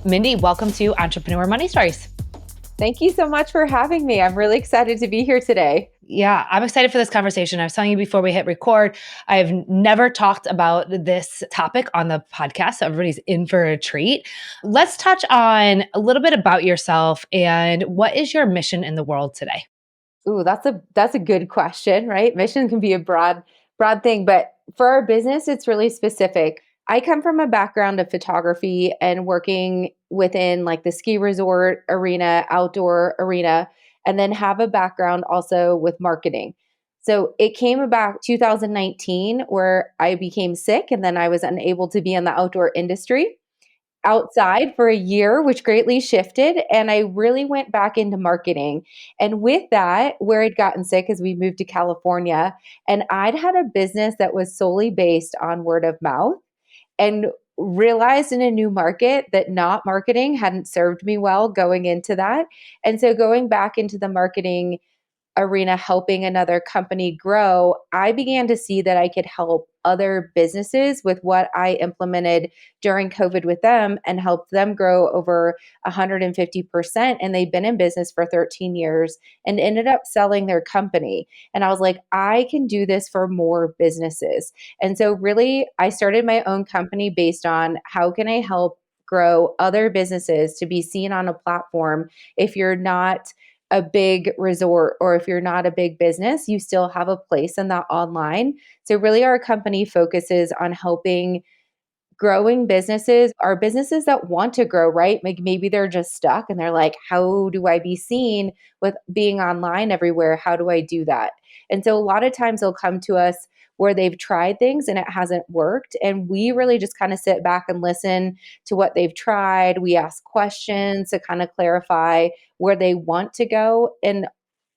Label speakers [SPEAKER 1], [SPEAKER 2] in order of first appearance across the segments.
[SPEAKER 1] Mindy, welcome to Entrepreneur Money Stories.
[SPEAKER 2] Thank you so much for having me. I'm really excited to be here today.
[SPEAKER 1] Yeah, I'm excited for this conversation. I was telling you before we hit record, I've never talked about this topic on the podcast. So everybody's in for a treat. Let's touch on a little bit about yourself and what is your mission in the world today?
[SPEAKER 2] Ooh, that's a good question, right? Mission can be a broad thing, but for our business, it's really specific. I come from a background of photography and working within like the ski resort arena, outdoor arena, and then have a background also with marketing. So it came about 2019 where I became sick and then I was unable to be in the outdoor industry outside for a year, which greatly shifted. And I really went back into marketing. And with that, where I'd gotten sick as we moved to California, and I'd had a business that was solely based on word of mouth and realized in a new market that not marketing hadn't served me well going into that. And so going back into the marketing arena helping another company grow, I began to see that I could help other businesses with what I implemented during COVID with them and helped them grow over 150%. And they've been in business for 13 years and ended up selling their company. And I was like, I can do this for more businesses. And so, really, I started my own company based on how can I help grow other businesses to be seen on a platform if you're not a big resort or if you're not a big business, you still have a place in that online. So, really, our company focuses on helping growing businesses are businesses that want to grow, right? Like maybe they're just stuck and they're like, how do I be seen with being online everywhere? How do I do that? And so a lot of times they'll come to us where they've tried things and it hasn't worked. And we really just kind of sit back and listen to what they've tried. We ask questions to kind of clarify where they want to go. And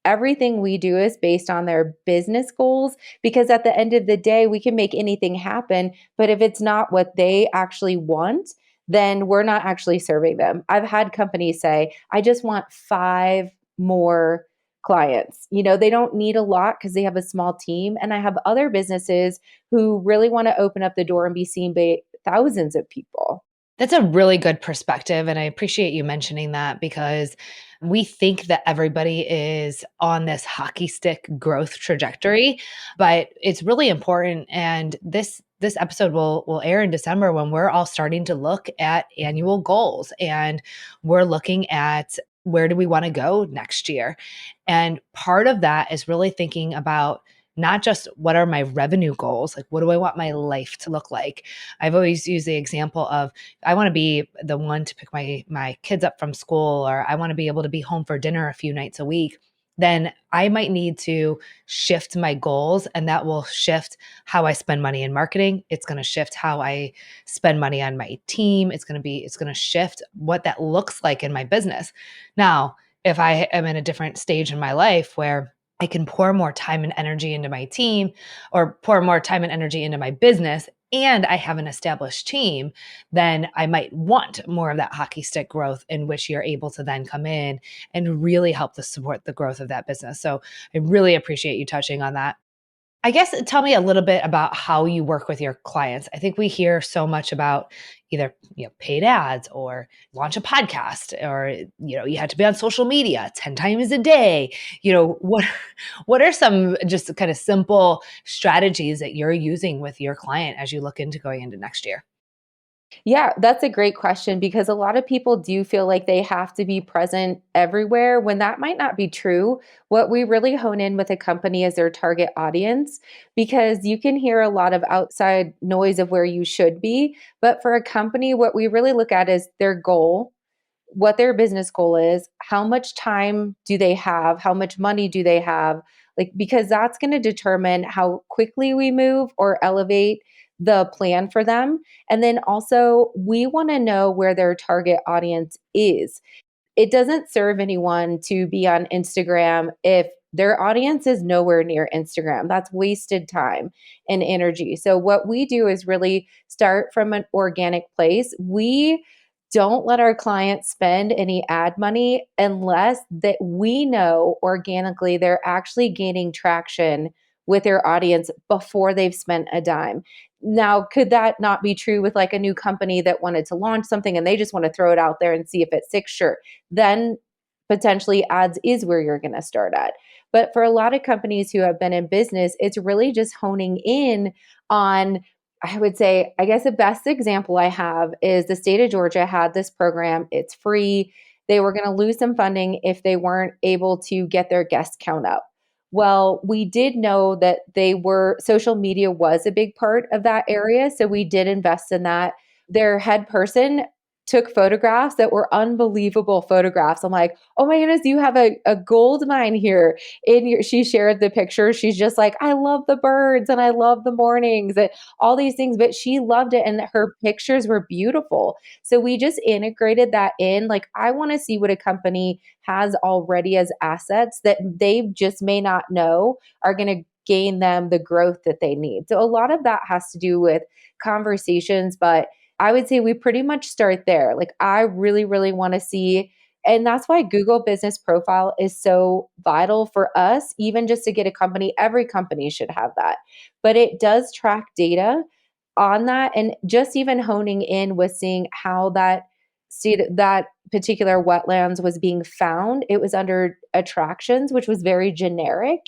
[SPEAKER 2] everything we do is based on their business goals because at the end of the day, we can make anything happen. But if it's not what they actually want, then we're not actually serving them. I've had companies say, I just want five more clients. They don't need a lot because they have a small team. And I have other businesses who really want to open up the door and be seen by thousands of people.
[SPEAKER 1] That's a really good perspective. And I appreciate you mentioning that because we think that everybody is on this hockey stick growth trajectory, but it's really important. And this episode will air in December when we're all starting to look at annual goals and we're looking at where do we want to go next year. And part of that is really thinking about not just what are my revenue goals, like what do I want my life to look like? I've always used the example of I want to be the one to pick my kids up from school, or I want to be able to be home for dinner a few nights a week. Then I might need to shift my goals, and that will shift how I spend money in marketing. It's going to shift how I spend money on my team. It's going to shift what that looks like in my business. Now, if I am in a different stage in my life where I can pour more time and energy into my team or pour more time and energy into my business and I have an established team, then I might want more of that hockey stick growth in which you're able to then come in and really help to support the growth of that business. So I really appreciate you touching on that. I guess tell me a little bit about how you work with your clients. I think we hear so much about either paid ads or launch a podcast or you had to be on social media 10 times a day. What are some just kind of simple strategies that you're using with your client as you look into going into next year?
[SPEAKER 2] Yeah, that's a great question because a lot of people do feel like they have to be present everywhere when that might not be true. What we really hone in with a company is their target audience because you can hear a lot of outside noise of where you should be. But for a company, what we really look at is their goal, what their business goal is, how much time do they have, how much money do they have, like because that's going to determine how quickly we move or elevate the plan for them. And then also, we want to know where their target audience is. It doesn't serve anyone to be on Instagram if their audience is nowhere near Instagram. That's wasted time and energy. So, what we do is really start from an organic place. We don't let our clients spend any ad money unless that we know organically they're actually gaining traction with their audience before they've spent a dime. Now, could that not be true with like a new company that wanted to launch something and they just want to throw it out there and see if it sticks? Sure. Then potentially ads is where you're going to start at. But for a lot of companies who have been in business, it's really just honing in on, I would say, I guess the best example I have is the state of Georgia had this program. It's free. They were going to lose some funding if they weren't able to get their guest count up. Well, we did know that social media was a big part of that area. So we did invest in that. Their head person took photographs that were unbelievable photographs. I'm like, oh my goodness, you have a gold mine here. She shared the picture. She's just like, I love the birds and I love the mornings and all these things, but she loved it. And her pictures were beautiful. So we just integrated that in. Like, I want to see what a company has already as assets that they just may not know are going to gain them the growth that they need. So a lot of that has to do with conversations, but I would say we pretty much start there. Like, I really, really want to see, and that's why Google Business Profile is so vital for us, even just to get a company. Every company should have that, but it does track data on that. And just even honing in with seeing how that particular wetlands was being found. It was under attractions, which was very generic.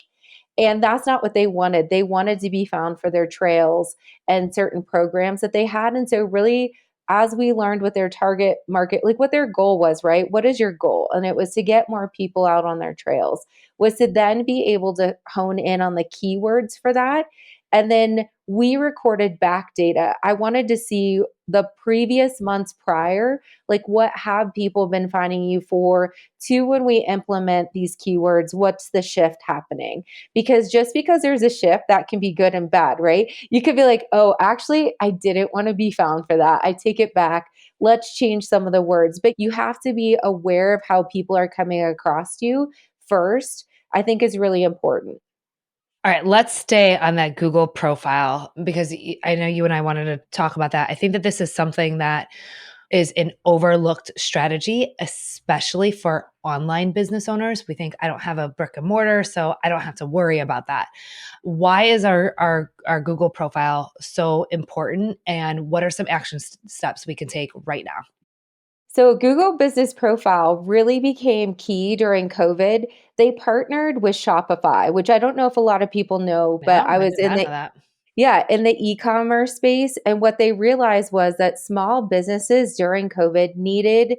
[SPEAKER 2] And that's not what they wanted. They wanted to be found for their trails and certain programs that they had. And so, really, as we learned what their target market, like what their goal was, right? What is your goal? And it was to get more people out on their trails, was to then be able to hone in on the keywords for that. And then we recorded back data. I wanted to see the previous months prior, like what have people been finding you for, to when we implement these keywords, what's the shift happening? Because just because there's a shift, that can be good and bad, right? You could be like, oh, actually, I didn't want to be found for that. I take it back. Let's change some of the words. But you have to be aware of how people are coming across you first, I think is really important.
[SPEAKER 1] All right, let's stay on that Google profile because I know you and I wanted to talk about that. I think that this is something that is an overlooked strategy, especially for online business owners. We think I don't have a brick and mortar, so I don't have to worry about that. Why is our Google profile so important, and what are some action steps we can take right now?
[SPEAKER 2] So, Google Business Profile really became key during COVID. They partnered with Shopify, which I don't know if a lot of people know, but
[SPEAKER 1] No,
[SPEAKER 2] I
[SPEAKER 1] I
[SPEAKER 2] was
[SPEAKER 1] did
[SPEAKER 2] in
[SPEAKER 1] not
[SPEAKER 2] the
[SPEAKER 1] know that.
[SPEAKER 2] yeah, in the e-commerce space. And what they realized was that small businesses during COVID needed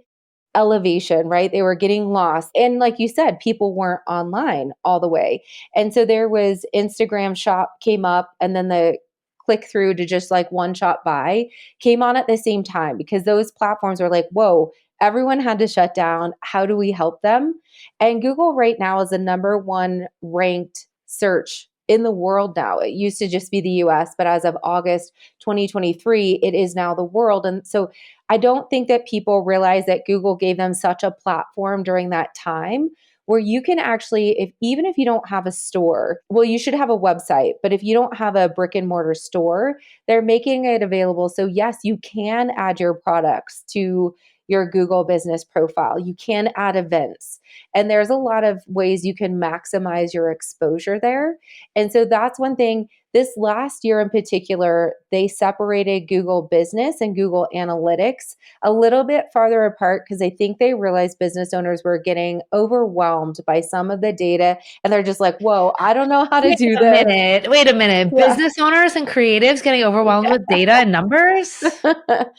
[SPEAKER 2] elevation, right? They were getting lost. And like you said, people weren't online all the way. And so there was Instagram shop came up, and then the click through to just like one shot buy came on at the same time, because those platforms were like, whoa, everyone had to shut down. How do we help them? And Google right now is the number one ranked search in the world now. It used to just be the US, but as of August 2023, it is now the world. And so I don't think that people realize that Google gave them such a platform during that time where you can actually, if even if you don't have a store, well, you should have a website, but if you don't have a brick and mortar store, they're making it available. So yes, you can add your products to your Google business profile. You can add events. And there's a lot of ways you can maximize your exposure there. And so that's one thing. This last year in particular, they separated Google Business and Google Analytics a little bit farther apart, because I think they realized business owners were getting overwhelmed by some of the data. And they're just like, whoa, I don't know how to
[SPEAKER 1] Wait
[SPEAKER 2] do
[SPEAKER 1] a
[SPEAKER 2] this.
[SPEAKER 1] minute. Wait a minute.
[SPEAKER 2] Yeah.
[SPEAKER 1] Business owners and creatives getting overwhelmed with data and numbers?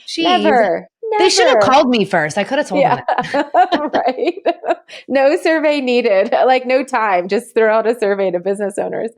[SPEAKER 1] Jeez.
[SPEAKER 2] Never,
[SPEAKER 1] They should have
[SPEAKER 2] never.
[SPEAKER 1] called me first. I could have told them
[SPEAKER 2] Yeah,
[SPEAKER 1] that.
[SPEAKER 2] right. No survey needed, like no time, just throw out a survey to business owners.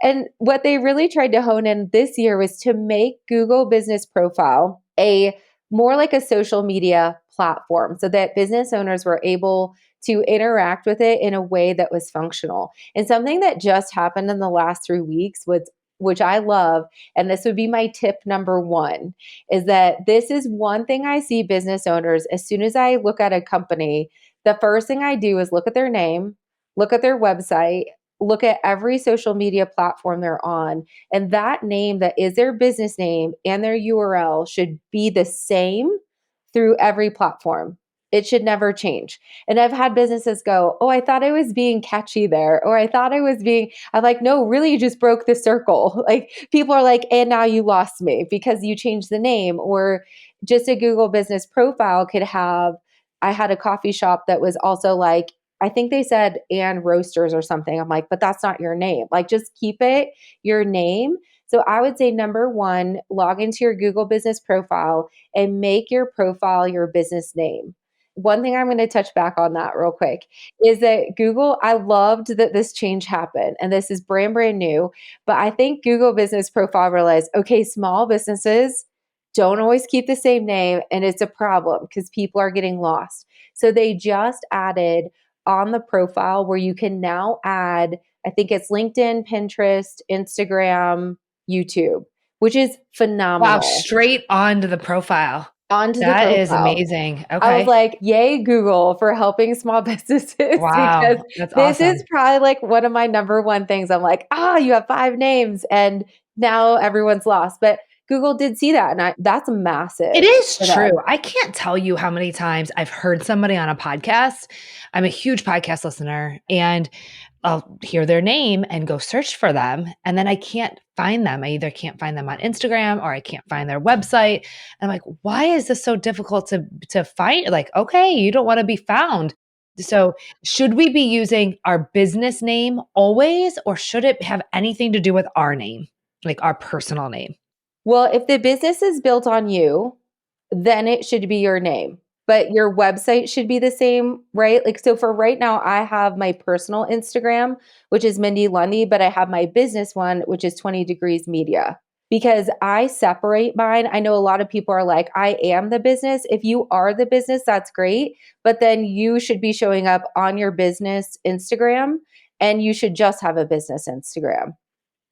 [SPEAKER 2] And what they really tried to hone in this year was to make Google Business Profile a more like a social media platform, so that business owners were able to interact with it in a way that was functional. And something that just happened in the last 3 weeks was, which I love, and this would be my tip number one, is that this is one thing I see business owners, as soon as I look at a company, the first thing I do is look at their name, look at their website, look at every social media platform they're on. And that name that is their business name and their URL should be the same through every platform. It should never change. And I've had businesses go, "Oh, I thought I was being catchy there," or "I thought I was being," I'm like, "No, really, you just broke the circle." Like people are like, "And now you lost me because you changed the name." Or just a Google business profile could have, I had a coffee shop that was also like, I think they said "and roasters" or something. I'm like, "But that's not your name." Like just keep it your name. So I would say number one, log into your Google business profile and make your profile your business name. One thing I'm going to touch back on that real quick is that Google, I loved that this change happened and this is brand new, but I think Google business profile realized, okay, small businesses don't always keep the same name and it's a problem because people are getting lost. So they just added on the profile where you can now add, I think it's LinkedIn, Pinterest, Instagram, YouTube, which is
[SPEAKER 1] Wow,
[SPEAKER 2] phenomenal,
[SPEAKER 1] straight onto the profile.
[SPEAKER 2] onto the
[SPEAKER 1] That is
[SPEAKER 2] profile.
[SPEAKER 1] amazing.
[SPEAKER 2] I was
[SPEAKER 1] Okay.
[SPEAKER 2] like, yay, Google, for helping small businesses because
[SPEAKER 1] Wow, that's
[SPEAKER 2] this is
[SPEAKER 1] awesome.
[SPEAKER 2] probably like one of my number one things. I'm like, you have 5 names and now everyone's lost. But Google did see that, and that's
[SPEAKER 1] It
[SPEAKER 2] massive
[SPEAKER 1] is
[SPEAKER 2] for
[SPEAKER 1] true.
[SPEAKER 2] them.
[SPEAKER 1] I can't tell you how many times I've heard somebody on a podcast. I'm a huge podcast listener, and I'll hear their name and go search for them. And then I can't find them. I either can't find them on Instagram or I can't find their website. And I'm like, why is this so difficult to find? Like, okay, you don't want to be found. So should we be using our business name always, or should it have anything to do with our name, like our personal name?
[SPEAKER 2] Well, if the business is built on you, then it should be your name. But your website should be the same, right? Like, so for right now, I have my personal Instagram, which is Mindy Lundy, but I have my business one, which is 20 Degrees Media, because I separate mine. I know a lot of people are like, I am the business. If you are the business, that's great. But then you should be showing up on your business Instagram and you should just have a business Instagram.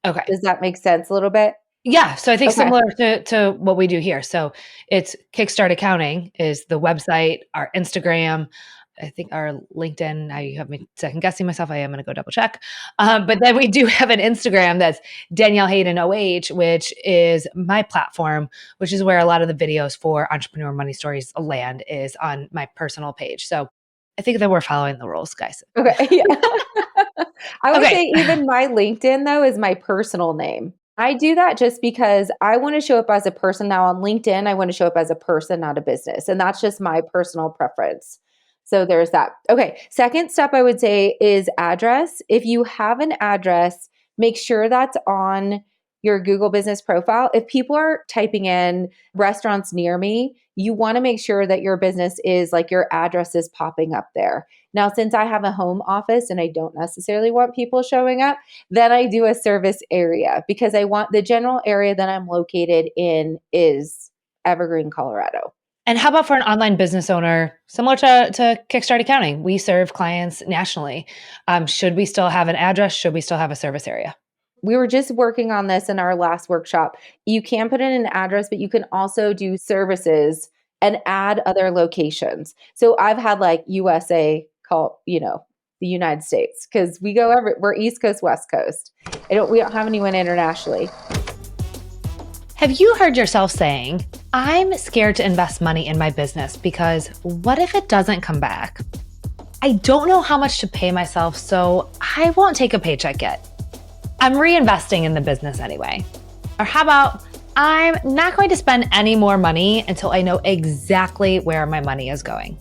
[SPEAKER 1] Okay.
[SPEAKER 2] Does that make sense a little bit?
[SPEAKER 1] Yeah, so I think
[SPEAKER 2] Okay.
[SPEAKER 1] similar to what we do here. So it's Kickstart Accounting is the website, our Instagram, I think our LinkedIn. Now you have me second guessing myself. I am going to go double check. But then we do have an Instagram that's Danielle Hayden OH, which is my platform, which is where a lot of the videos for Entrepreneur Money Stories land is on my personal page. So I think that we're following the rules, guys.
[SPEAKER 2] Okay. Yeah. I would
[SPEAKER 1] Okay.
[SPEAKER 2] say even my LinkedIn though is my personal name. I do that just because I want to show up as a person now on LinkedIn. I want to show up as a person, not a business. And that's just my personal preference. So there's that. Okay. Second step I would say is address. If you have an address, make sure that's on your Google business profile. If people are typing in restaurants near me, you want to make sure that your business is like your address is popping up there. Now, since I have a home office and I don't necessarily want people showing up, then I do a service area because I want the general area that I'm located in is Evergreen, Colorado.
[SPEAKER 1] And how about for an online business owner, similar to Kickstart Accounting? We serve clients nationally. Should we still have an address? Should we still have a service area?
[SPEAKER 2] We were just working on this in our last workshop. You can put in an address, but you can also do services and add other locations. So I've had like USA call, the United States because we're East Coast, West Coast. We don't have anyone internationally.
[SPEAKER 1] Have you heard yourself saying, I'm scared to invest money in my business because what if it doesn't come back? I don't know how much to pay myself, so I won't take a paycheck yet. I'm reinvesting in the business anyway. Or how about, I'm not going to spend any more money until I know exactly where my money is going.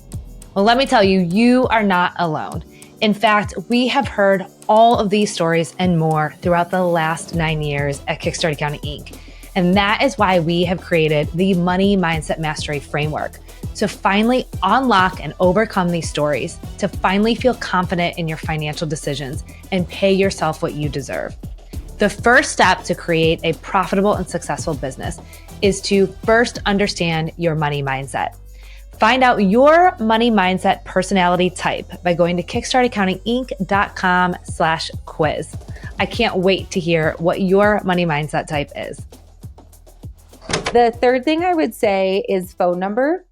[SPEAKER 1] Well, let me tell you, you are not alone. In fact, we have heard all of these stories and more throughout the last 9 years at Kickstart Accounting Inc. And that is why we have created the Money Mindset Mastery Framework to finally unlock and overcome these stories, to finally feel confident in your financial decisions and pay yourself what you deserve. The first step to create a profitable and successful business is to first understand your money mindset. Find out your money mindset personality type by going to kickstartaccountinginc.com/quiz. I can't wait to hear what your money mindset type is.
[SPEAKER 2] The third thing I would say is phone number.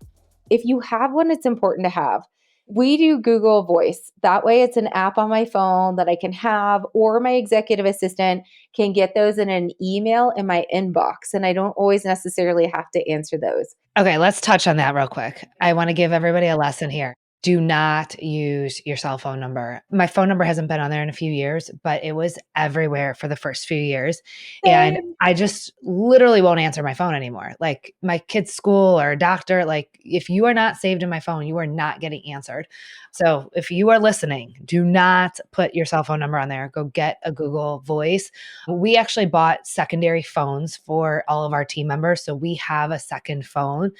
[SPEAKER 2] If you have one, it's important to have. We do Google Voice. That way, it's an app on my phone that I can have, or my executive assistant can get those in an email in my inbox. And I don't always necessarily have to answer those.
[SPEAKER 1] Okay, let's touch on that real quick. I want to give everybody a lesson here. Do not use your cell phone number. My phone number hasn't been on there in a few years, but it was everywhere for the first few years. And
[SPEAKER 2] Same.
[SPEAKER 1] I just literally won't answer my phone anymore. Like my kid's school or a doctor, like if you are not saved in my phone, you are not getting answered. So if you are listening, do not put your cell phone number on there. Go get a Google Voice. We actually bought secondary phones for all of our team members. So we have a second phone,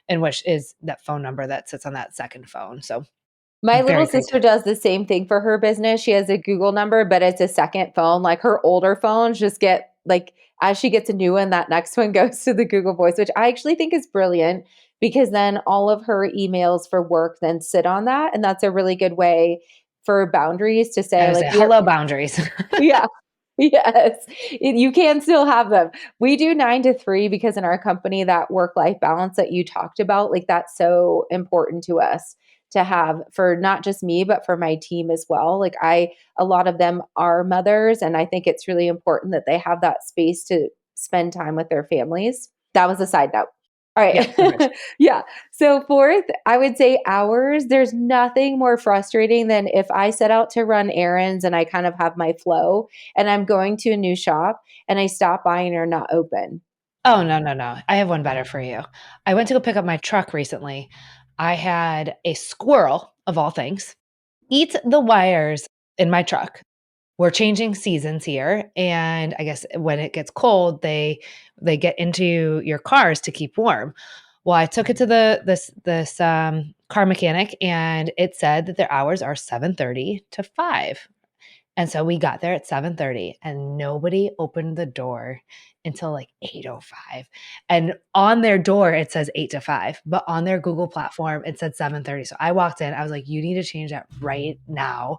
[SPEAKER 1] in which is that phone number that sits on that second phone. So
[SPEAKER 2] My little
[SPEAKER 1] very great.
[SPEAKER 2] sister does the same thing for her business. She has a Google number, but it's a second phone. Like her older phones just get like as she gets a new one, that next one goes to the Google Voice, which I actually think is brilliant because then all of her emails for work then sit on that. And that's a really good way for boundaries to
[SPEAKER 1] I
[SPEAKER 2] say,
[SPEAKER 1] would
[SPEAKER 2] like,
[SPEAKER 1] say
[SPEAKER 2] we're,
[SPEAKER 1] hello boundaries.
[SPEAKER 2] yeah, yes, you can still have them. We do 9 to 3 because in our company, that work life balance that you talked about, like that's so important to us to have for not just me, but for my team as well. A lot of them are mothers, and I think it's really important that they have that space to spend time with their families. That was a side note. All
[SPEAKER 1] Yeah,
[SPEAKER 2] right.
[SPEAKER 1] perfect.
[SPEAKER 2] Yeah. So, fourth, I would say hours. There's nothing more frustrating than if I set out to run errands and I kind of have my flow and I'm going to a new shop and I stop by and they're not open.
[SPEAKER 1] Oh, no, no, no. I have one better for you. I went to go pick up my truck recently. I had a squirrel, of all things, eat the wires in my truck. We're changing seasons here, and I guess when it gets cold, they get into your cars to keep warm. Well, I took it to this car mechanic, and it said that their hours are 7:30 to 5. And so we got there at 7:30 and nobody opened the door until like 8:05. And on their door it says 8 to 5, but on their Google platform it said 7:30. So I walked in, I was like, "You need to change that right now."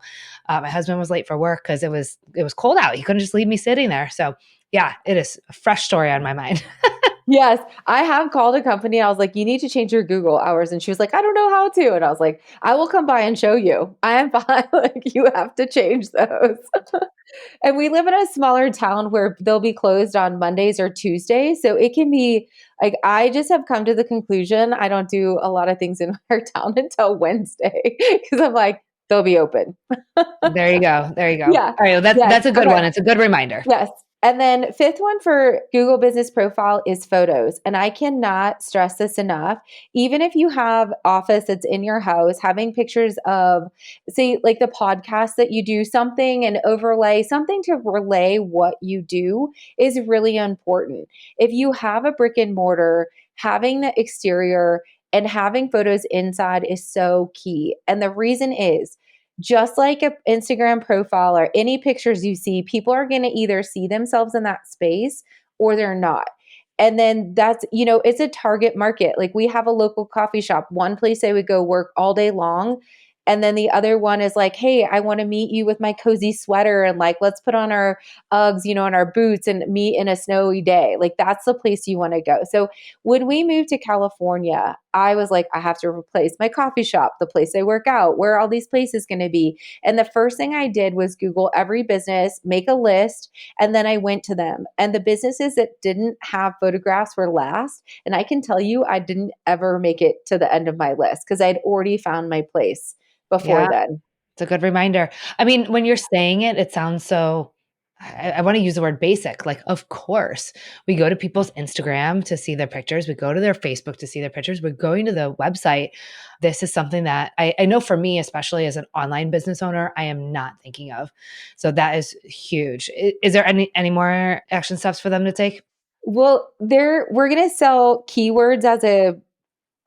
[SPEAKER 1] My husband was late for work cuz it was cold out. He couldn't just leave me sitting there. So, yeah, it is a fresh story on my mind.
[SPEAKER 2] Yes, I have called a company. I was like, "You need to change your Google hours." And she was like, "I don't know how to." And I was like, "I will come by and show you. I am fine. Like, you have to change those." And we live in a smaller town where they'll be closed on Mondays or Tuesdays. So it can be like, I just have come to the conclusion I don't do a lot of things in our town until Wednesday because I'm like, they'll be open.
[SPEAKER 1] There you go. There you go. All
[SPEAKER 2] Yeah.
[SPEAKER 1] right, well, that's
[SPEAKER 2] Yes.
[SPEAKER 1] that's a good
[SPEAKER 2] Okay.
[SPEAKER 1] one. It's a good reminder.
[SPEAKER 2] Yes. And then fifth one for Google Business Profile is photos. And I cannot stress this enough. Even if you have office that's in your house, having pictures of, say, like the podcast that you do, something and overlay, something to relay what you do is really important. If you have a brick and mortar, having the exterior and having photos inside is so key. And the reason is, just like an Instagram profile or any pictures you see, people are going to either see themselves in that space or they're not. And then that's, it's a target market. Like we have a local coffee shop, one place I would go work all day long. And then the other one is like, hey, I want to meet you with my cozy sweater and like, let's put on our Uggs, and our boots and meet in a snowy day. Like that's the place you want to go. So when we moved to California, I was like, I have to replace my coffee shop, the place I work out, where are all these places going to be? And the first thing I did was Google every business, make a list, and then I went to them. And the businesses that didn't have photographs were last. And I can tell you, I didn't ever make it to the end of my list because I'd already found my place before
[SPEAKER 1] Yeah.
[SPEAKER 2] then.
[SPEAKER 1] It's a good reminder. I mean, when you're saying it, it sounds so I wanna use the word basic, like, of course, we go to people's Instagram to see their pictures, we go to their Facebook to see their pictures, we're going to the website. This is something that I know for me, especially as an online business owner, I am not thinking of. So that is huge. Is there any more action steps for them to take?
[SPEAKER 2] Well, we're going to sell keywords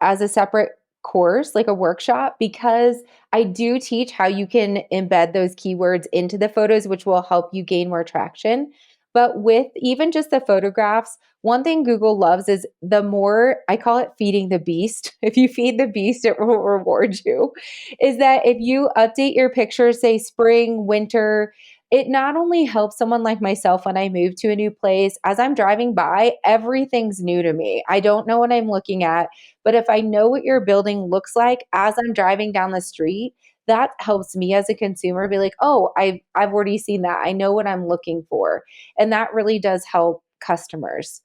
[SPEAKER 2] as a separate course, like a workshop, because I do teach how you can embed those keywords into the photos, which will help you gain more traction. But with even just the photographs, one thing Google loves is the more I call it feeding the beast. If you feed the beast, it will reward you. Is that if you update your pictures, say spring, winter, it not only helps someone like myself when I move to a new place, as I'm driving by, everything's new to me. I don't know what I'm looking at, but if I know what your building looks like as I'm driving down the street, that helps me as a consumer be like, oh, I've already seen that. I know what I'm looking for. And that really does help customers.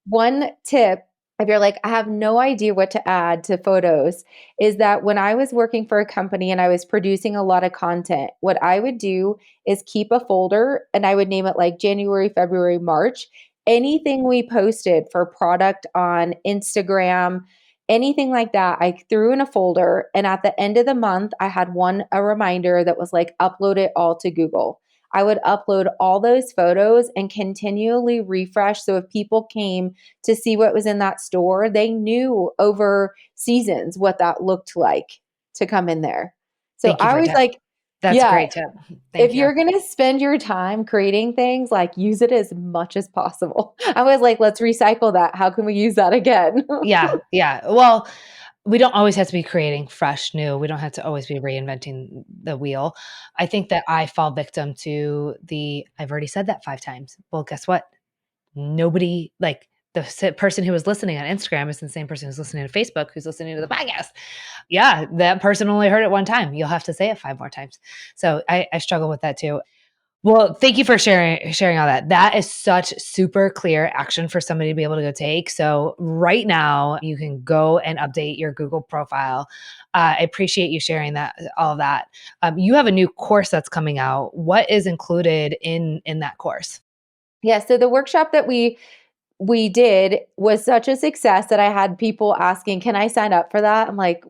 [SPEAKER 2] One tip, if you're like, I have no idea what to add to photos, is that when I was working for a company and I was producing a lot of content, what I would do is keep a folder and I would name it like January, February, March. Anything we posted for product on Instagram, anything like that, I threw in a folder. And at the end of the month, I had a reminder that was like, upload it all to Google. I would upload all those photos and continually refresh. So if people came to see what was in that store, they knew over seasons what that looked like to come in there. So
[SPEAKER 1] Thank you
[SPEAKER 2] I
[SPEAKER 1] for
[SPEAKER 2] was
[SPEAKER 1] that.
[SPEAKER 2] like,
[SPEAKER 1] That's a
[SPEAKER 2] yeah,
[SPEAKER 1] great tip.
[SPEAKER 2] if
[SPEAKER 1] Thank you.
[SPEAKER 2] you're going to spend your time creating things, like use it as much as possible. I was like, let's recycle that. How can we use that again?
[SPEAKER 1] Yeah, yeah. Well, we don't always have to be creating fresh, new. We don't have to always be reinventing the wheel. I think that I fall victim to I've already said that 5 times. Well, guess what? Nobody like person who was listening on Instagram is the same person who's listening to Facebook, who's listening to the podcast. Yeah, that person only heard it one time. You'll have to say it 5 more times. So I struggle with that too. Well, thank you for sharing all that. That is such super clear action for somebody to be able to go take. So right now, you can go and update your Google profile. I appreciate you sharing all of that. You have a new course that's coming out. What is included in that course?
[SPEAKER 2] Yeah, so the workshop that we did was such a success that I had people asking, "Can I sign up for that?" I'm like,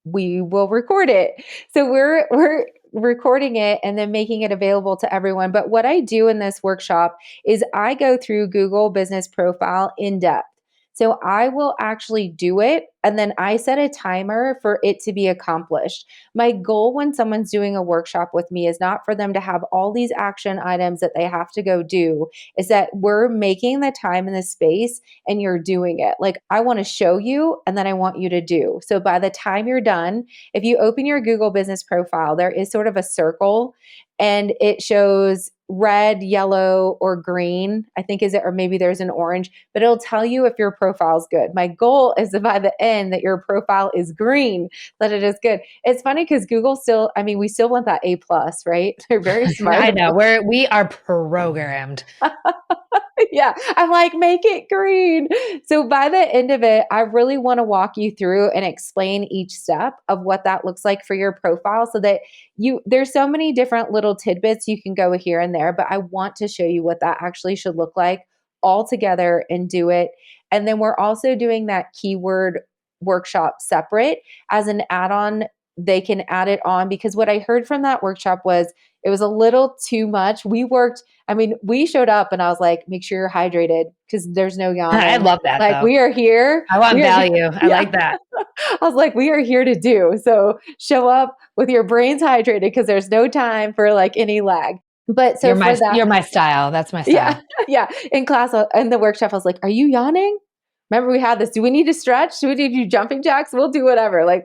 [SPEAKER 2] we will record it. So we're recording it and then making it available to everyone. But what I do in this workshop is I go through Google Business Profile in depth. So I will actually do it and then I set a timer for it to be accomplished. My goal when someone's doing a workshop with me is not for them to have all these action items that they have to go do, is that we're making the time and the space and you're doing it. Like I want to show you and then I want you to do. So by the time you're done, if you open your Google Business Profile, there is sort of a circle and it shows red, yellow, or green. I think is it, or maybe there's an orange, but it'll tell you if your profile's good. My goal is that by the end that your profile is green, that it is good. It's funny because Google still, I mean, we still want that A+, right? They're very smart
[SPEAKER 1] I know
[SPEAKER 2] about
[SPEAKER 1] we are programmed.
[SPEAKER 2] yeah, I'm like, make it green. So by the end of it, I really want to walk you through and explain each step of what that looks like for your profile so that there's so many different little tidbits you can go here and there, but I want to show you what that actually should look like all together and do it. And then we're also doing that keyword workshop separate as an add-on. They can add it on because what I heard from that workshop was it was a little too much. I mean, we showed up and I was like, make sure you're hydrated because there's no
[SPEAKER 1] I
[SPEAKER 2] yawning.
[SPEAKER 1] love that
[SPEAKER 2] Like,
[SPEAKER 1] though.
[SPEAKER 2] we are here.
[SPEAKER 1] I want
[SPEAKER 2] We are,
[SPEAKER 1] value. I
[SPEAKER 2] yeah.
[SPEAKER 1] like that.
[SPEAKER 2] I was like, we are here to do. So show up with your brains hydrated because there's no time for like any lag. But so for that,
[SPEAKER 1] You're my style. That's my
[SPEAKER 2] yeah,
[SPEAKER 1] style.
[SPEAKER 2] yeah. In class, in the workshop, I was like, "Are you yawning? Remember we had this. Do we need to stretch? Do we need to do jumping jacks? We'll do whatever. Like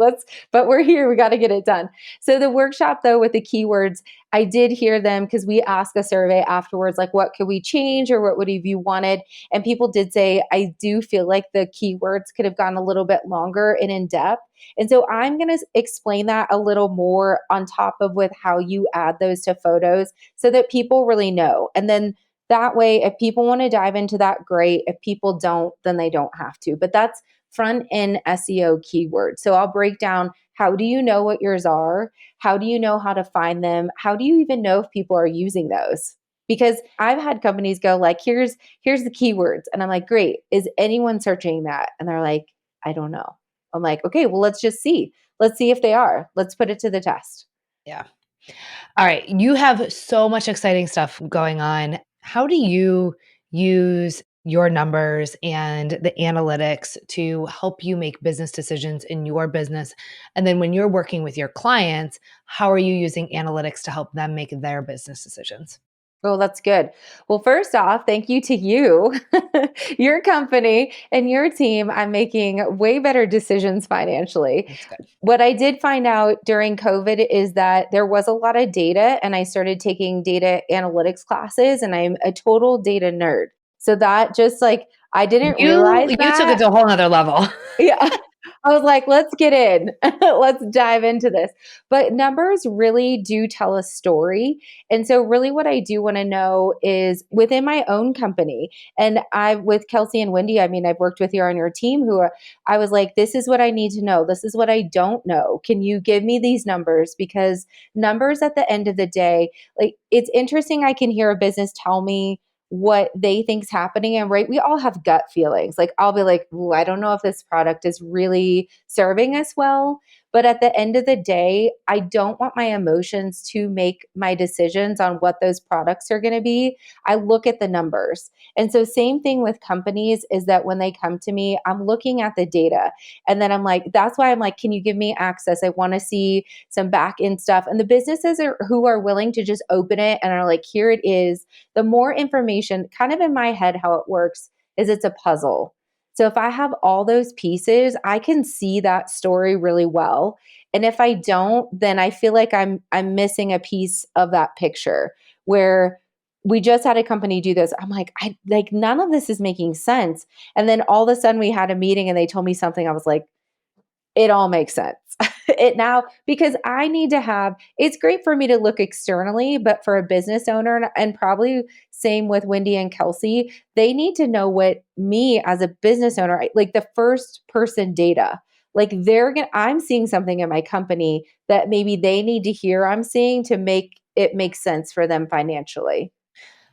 [SPEAKER 2] but we're here. We got to get it done." So the workshop though with the keywords, I did hear them because we asked a survey afterwards, like what could we change or what would have you wanted? And people did say, I do feel like the keywords could have gone a little bit longer and in depth. And so I'm going to explain that a little more on top of with how you add those to photos so that people really know. And then that way, if people want to dive into that, great. If people don't, then they don't have to. But that's front end SEO keywords. So I'll break down how do you know what yours are? How do you know how to find them? How do you even know if people are using those? Because I've had companies go like, here's the keywords. And I'm like, great. Is anyone searching that? And they're like, I don't know. I'm like, okay, well, let's just see. Let's see if they are. Let's put it to the test.
[SPEAKER 1] Yeah. All right. You have so much exciting stuff going on. How do you use your numbers and the analytics to help you make business decisions in your business? And then when you're working with your clients, how are you using analytics to help them make their business decisions?
[SPEAKER 2] Oh, that's good. Well, first off, thank you to you, your company, and your team. I'm making way better decisions financially.
[SPEAKER 1] That's good.
[SPEAKER 2] What I did find out during COVID is that there was a lot of data, and I started taking data analytics classes, and I'm a total data nerd. So that just like, I didn't realize
[SPEAKER 1] You took it
[SPEAKER 2] that.
[SPEAKER 1] to a whole nother level.
[SPEAKER 2] Yeah. I was like, let's get in. Let's dive into this. But numbers really do tell a story. And so, really, what I do want to know is within my own company, and I, with Kelsey and Wendy, I mean, I've worked with you on your team who are, I was like, this is what I need to know. This is what I don't know. Can you give me these numbers? Because numbers at the end of the day, like, it's interesting. I can hear a business tell me what they think's happening, and right, we all have gut feelings. Like, I'll be like, ooh, I don't know if this product is really serving us well, but at the end of the day, I don't want my emotions to make my decisions on what those products are going to be. I look at the numbers. And so same thing with companies is that when they come to me, I'm looking at the data, and then I'm like, that's why I'm like, can you give me access? I want to see some back end stuff. And the businesses who are willing to just open it and are like, here it is, the more information, kind of in my head, how it works is it's a puzzle. So if I have all those pieces, I can see that story really well. And if I don't, then I feel like I'm missing a piece of that picture where we just had a company do this. I'm like, I like none of this is making sense. And then all of a sudden we had a meeting and they told me something. I was like, it all makes sense. It now, because I need to have, it's great for me to look externally, but for a business owner, and probably same with Wendy and Kelsey, they need to know what me as a business owner, like the first person data, like I'm seeing something in my company that maybe they need to hear I'm seeing to make it make sense for them financially.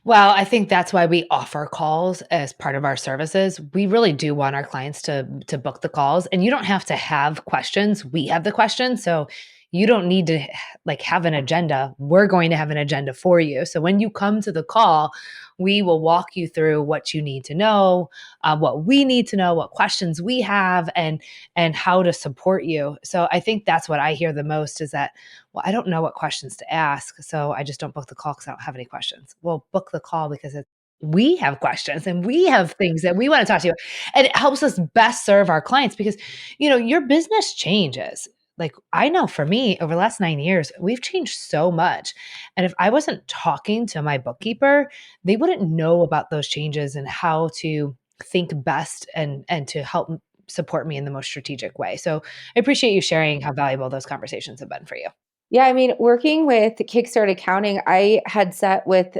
[SPEAKER 1] Well, I think that's why we offer calls as part of our services. We really do want our clients to book the calls, and you don't have to have questions. We have the questions, so you don't need to like have an agenda. We're going to have an agenda for you. So when you come to the call, we will walk you through what you need to know, what we need to know, what questions we have, and how to support you. So I think that's what I hear the most is that, well, I don't know what questions to ask, so I just don't book the call because I don't have any questions. Well, book the call because we have questions and we have things that we want to talk to you. And it helps us best serve our clients because, your business changes. Like I know for me, over the last 9 years, we've changed so much. And if I wasn't talking to my bookkeeper, they wouldn't know about those changes and how to think best and to help support me in the most strategic way. So I appreciate you sharing how valuable those conversations have been for you.
[SPEAKER 2] Yeah, I mean, working with Kickstart Accounting, I had sat with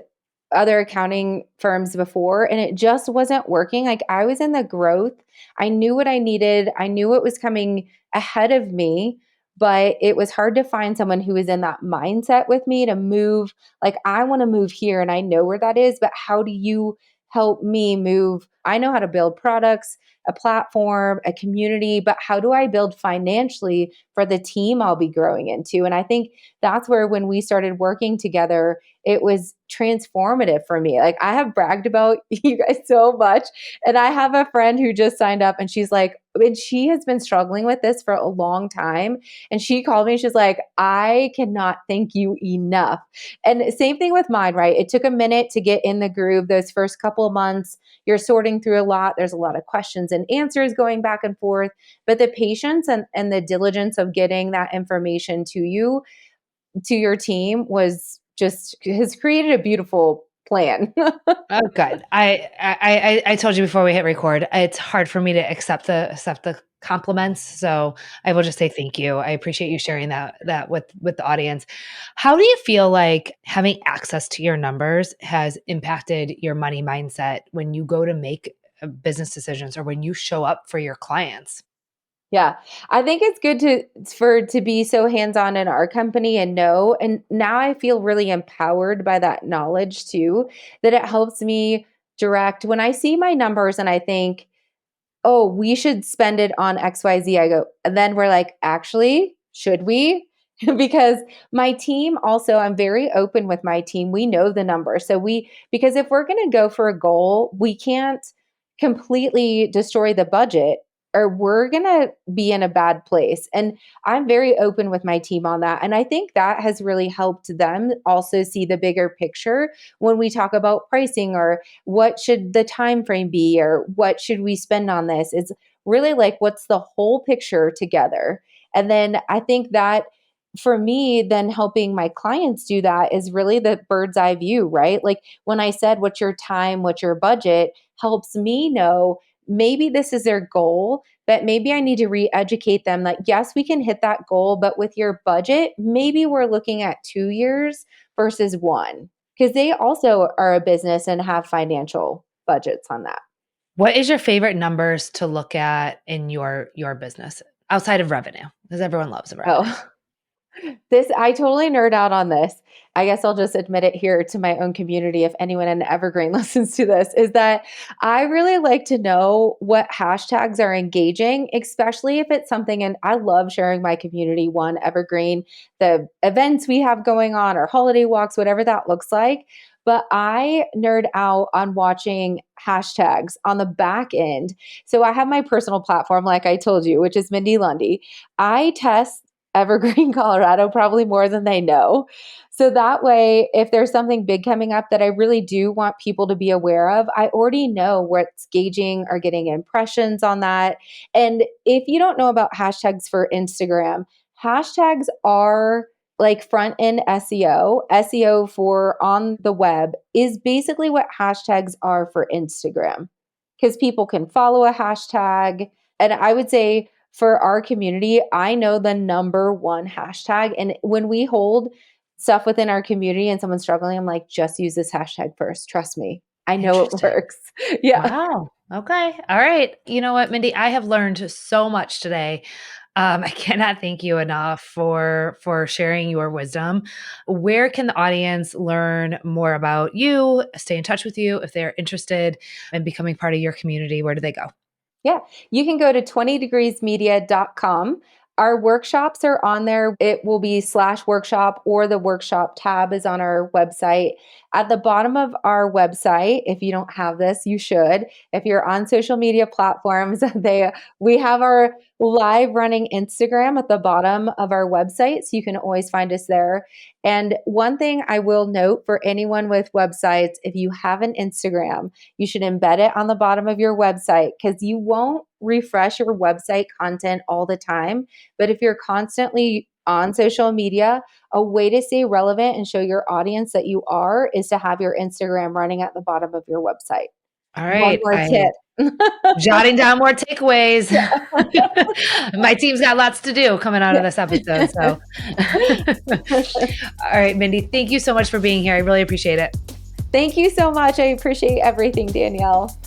[SPEAKER 2] other accounting firms before and it just wasn't working. Like I was in the growth. I knew what I needed. I knew it was coming ahead of me, but it was hard to find someone who was in that mindset with me to move. Like I want to move here and I know where that is, but how do you help me move? I know how to build products, a platform, a community, but how do I build financially for the team I'll be growing into? And I think that's where when we started working together, it was transformative for me. Like I have bragged about you guys so much. And I have a friend who just signed up and she's like, and she has been struggling with this for a long time. And she called me and she's like, I cannot thank you enough. And same thing with mine, right? It took a minute to get in the groove those first couple of months. You're sorting through a lot. There's a lot of questions and answers going back and forth. But the patience and the diligence of getting that information to you, to your team, was just has created a beautiful plan.
[SPEAKER 1] Oh, good. I told you before we hit record, it's hard for me to accept the compliments. So I will just say thank you. I appreciate you sharing that with the audience. How do you feel like having access to your numbers has impacted your money mindset when you go to make business decisions or when you show up for your clients?
[SPEAKER 2] Yeah. I think it's good to be so hands-on in our company and know. And now I feel really empowered by that knowledge too, that it helps me direct when I see my numbers and I think, oh, we should spend it on XYZ. I go, and then we're like, actually, should we? Because my team also, I'm very open with my team. We know the number. Because if we're going to go for a goal, we can't completely destroy the budget or we're going to be in a bad place. And I'm very open with my team on that. And I think that has really helped them also see the bigger picture when we talk about pricing or what should the time frame be or what should we spend on this. It's really like what's the whole picture together. And then I think that for me, then helping my clients do that is really the bird's eye view, right? Like when I said, what's your time, what's your budget, helps me know maybe this is their goal, but maybe I need to re educate them that yes, we can hit that goal, but with your budget, maybe we're looking at 2 years versus one, because they also are a business and have financial budgets on that.
[SPEAKER 1] What is your favorite numbers to look at in your business outside of revenue? Because everyone loves the revenue.
[SPEAKER 2] Oh, this, I totally nerd out on this. I guess I'll just admit it here to my own community if anyone in Evergreen listens to this, is that I really like to know what hashtags are engaging, especially if it's something, and I love sharing my community one, Evergreen, the events we have going on or holiday walks, whatever that looks like. But I nerd out on watching hashtags on the back end. So I have my personal platform, like I told you, which is Mindy Lundy. I test Evergreen, Colorado, probably more than they know. So that way, if there's something big coming up that I really do want people to be aware of, I already know what's gauging or getting impressions on that. And if you don't know about hashtags for Instagram, hashtags are like front end SEO. SEO for on the web is basically what hashtags are for Instagram because people can follow a hashtag. And I would say for our community, I know the number one hashtag. And when we hold stuff within our community and someone's struggling, I'm like, just use this hashtag first. Trust me. I know it
[SPEAKER 1] Interesting.
[SPEAKER 2] works. Yeah.
[SPEAKER 1] Wow. Okay. All right. You know what, Mindy? I have learned so much today. I cannot thank you enough for sharing your wisdom. Where can the audience learn more about you, stay in touch with you if they're interested in becoming part of your community? Where do they go?
[SPEAKER 2] Yeah, you can go to 20degreesmedia.com. Our workshops are on there. It will be /workshop or the workshop tab is on our website. At the bottom of our website, if you don't have this, you should. If you're on social media platforms, we have our live running Instagram at the bottom of our website, so you can always find us there. And one thing I will note for anyone with websites, if you have an Instagram, you should embed it on the bottom of your website because you won't refresh your website content all the time. But if you're constantly on social media, a way to stay relevant and show your audience that you are is to have your Instagram running at the bottom of your website.
[SPEAKER 1] All
[SPEAKER 2] One
[SPEAKER 1] right.
[SPEAKER 2] more
[SPEAKER 1] I'm
[SPEAKER 2] tip.
[SPEAKER 1] jotting down more takeaways.
[SPEAKER 2] Yeah.
[SPEAKER 1] My team's got lots to do coming out of this episode. So, all right, Mindy, thank you so much for being here. I really appreciate it.
[SPEAKER 2] Thank you so much. I appreciate everything, Danielle.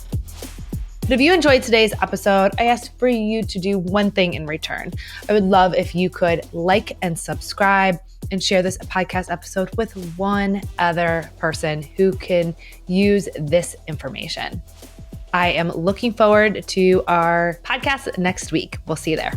[SPEAKER 1] But if you enjoyed today's episode, I asked for you to do one thing in return. I would love if you could like and subscribe and share this podcast episode with one other person who can use this information. I am looking forward to our podcast next week. We'll see you there.